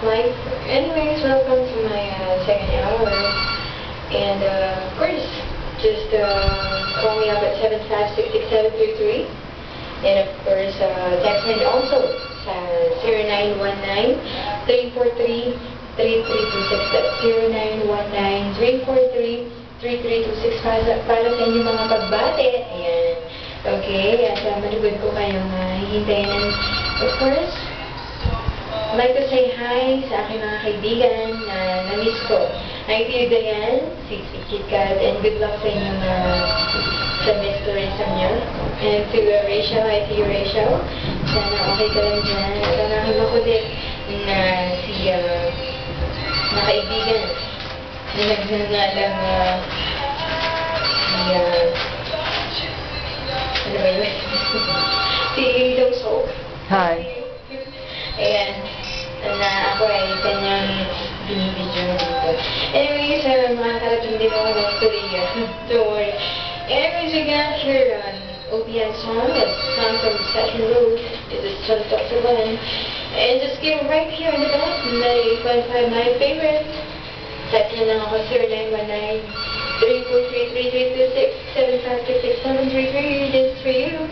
life. Anyways, welcome to my second hour. And of course, just call me up at 7566733. And of course, text me also sa 0919-343-3326. That's 0919-343-3326 para sa inyong mga pagbate. Ayan. Okay, at malugod ko kayong hihintayin. Of course, I'd like to say hi sa aking mga kaibigan na na-miss ko. Hi to you, Diane, si KitKat, and good luck sa inyong sa Miss Tourism nyo. And to Rachel, hi to you, Rachel. Sana okay ka lang dyan. At ang aking makulit na si na kaibigan na nagnanalang ano ba yun? Si Dong Sok. Hi. Ayan. Na ako ay kanyang binibidyo dito. Anyways, mga karating din ako ng Korea. Don't worry. Anyways, we got here an OPN song. It's a song from Session Road. It's from Dr. One. And just give right here in the back. 98.5, my favorite. Type na lang ako 0919-343-3326-756-6733. This is for you.